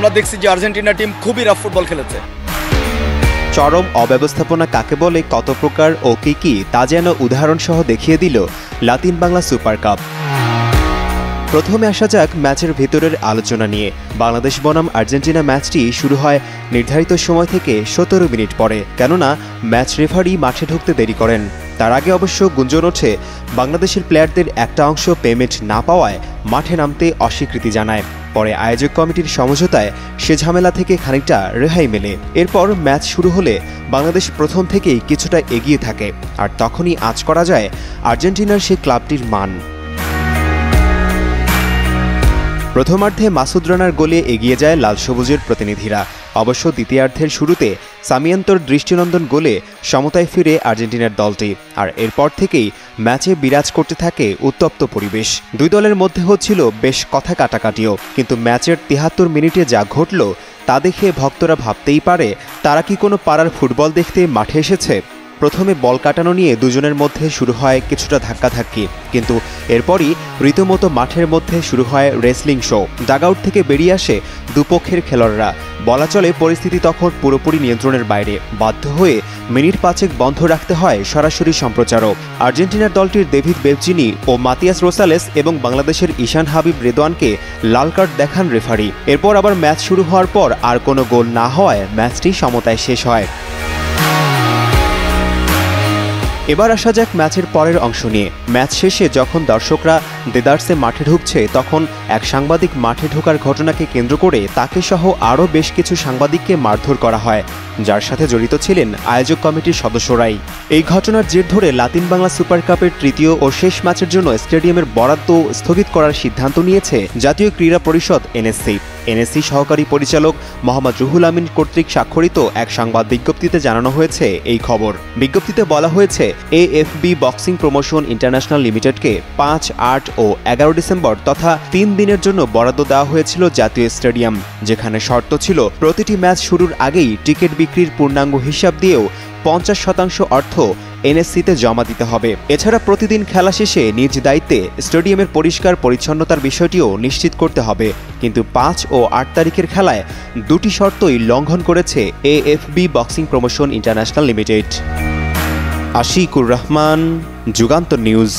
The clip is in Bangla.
আমরা দেখছি যে আর্জেন্টিনা টিম খুবই রাফ ফুটবল খেলেছে। চরম অব্যবস্থাপনা কাকে বলে, কত প্রকার ও কি তা যেন উদাহরণসহ দেখিয়ে দিল লাতিন বাংলা সুপার কাপ। প্রথমে আসা যাক ম্যাচের ভেতরের আলোচনা নিয়ে। বাংলাদেশ বনাম আর্জেন্টিনা ম্যাচটি শুরু হয় নির্ধারিত সময় থেকে 17 মিনিট পরে, কেননা ম্যাচ রেফারি মাঠে ঢুকতে দেরি করেন। তার আগে অবশ্য গুঞ্জন ওঠে বাংলাদেশের প্লেয়ারদের একটা অংশ পেমেন্ট না পাওয়ায় মাঠে নামতে অস্বীকৃতি জানায়। পরে আয়োজক কমিটির সমঝোতায় সে ঝামেলা থেকে খানিকটা রেহাই মেলে। এরপর ম্যাচ শুরু হলে বাংলাদেশ প্রথম থেকেই কিছুটা এগিয়ে থাকে, আর তখনই আঁচ করা যায় আর্জেন্টিনার সে ক্লাবটির মান। প্রথমার্ধে মাসুদ রানার গোলে এগিয়ে যায় লাল সবুজের প্রতিনিধিরা। অবশ্য দ্বিতীয়ার্ধের শুরুতে সামিয়ান্তর দৃষ্টিনন্দন গোলে সমতায় ফিরে আর্জেন্টিনার দলটি, আর এরপর থেকেই ম্যাচে বিরাজ করতে থাকে উত্তপ্ত পরিবেশ। দুই দলের মধ্যে হচ্ছিল বেশ কথা কাটাকাটিও, কিন্তু ম্যাচের 73 মিনিটে যা ঘটল তা দেখে ভক্তরা ভাবতেই পারে তারা কি কোনো পাড়ার ফুটবল দেখতে মাঠে এসেছে। প্রথমে বল কাটানো নিয়ে দুজনের মধ্যে শুরু হয় কিছুটা ধাক্কাধাক্কি, কিন্তু এরপরই রীতিমতো মাঠের মধ্যে শুরু হয় রেসলিং শো। ডাগআউট থেকে বেরিয়ে আসে দুপক্ষের খেলোয়াড়রা। বলা চলে পরিস্থিতি তখন পুরোপুরি নিয়ন্ত্রণের বাইরে। বাধ্য হয়ে মিনিট 5 বন্ধ রাখতে হয় সরাসরি সম্প্রচারও। আর্জেন্টিনার দলটির ডেভিড বেবজিনি ও মাতিয়াস রোসালেস এবং বাংলাদেশের ঈশান হাবিব রেদওয়ানকে লাল কার্ড দেখান রেফারি। এরপর আবার ম্যাচ শুরু হওয়ার পর আর কোনো গোল না হওয়ায় ম্যাচটি সমতায় শেষ হয়। এবার আসা যাক ম্যাচের পরের অংশ নিয়ে। ম্যাচ শেষে যখন দর্শকরা দেদারসে মাঠে ঢুকছে, তখন এক সাংবাদিক মাঠে ঢোকার ঘটনাকে কেন্দ্র করে তাকে সহ আরও বেশ কিছু সাংবাদিককে মারধর করা হয়, যার সাথে জড়িত ছিলেন আয়োজক কমিটির সদস্যরাই। এই ঘটনার জের ধরে লাতিন বাংলা সুপার কাপের তৃতীয় ও শেষ ম্যাচের জন্য স্টেডিয়ামের বরাদ্দ স্থগিত করার সিদ্ধান্ত নিয়েছে জাতীয় ক্রীড়া পরিষদ এনএসসি। এনএসসি সহকারী পরিচালক মোহাম্মদ রুহুল আমিন কর্তৃক স্বাক্ষরিত এক সংবাদ বিজ্ঞপ্তিতে জানানো হয়েছে এই খবর। বিজ্ঞপ্তিতে বলা হয়েছে, এএফবি বক্সিং প্রমোশন ইন্টারন্যাশনাল লিমিটেডকে 5, 8 ও 11 ডিসেম্বর তথা 3 দিনের জন্য বরাদ্দ দেওয়া হয়েছিল জাতীয় স্টেডিয়াম, যেখানে শর্ত ছিল প্রতিটি ম্যাচ শুরুর আগেই টিকিট বিক্রির পূর্ণাঙ্গ হিসাব দিয়েও 50% অর্থ এনএসসিতে জমা দিতে হবে। এছাড়া প্রতিদিন খেলা শেষে নিজ দায়িত্বে স্টেডিয়ামের পরিষ্কার পরিচ্ছন্নতার বিষয়টিও নিশ্চিত করতে হবে। কিন্তু 5 ও 8 তারিখের খেলায় দুটি শর্তই লঙ্ঘন করেছে AFB boxing promotion international limited. Ashikur Rahman, Jugantor news.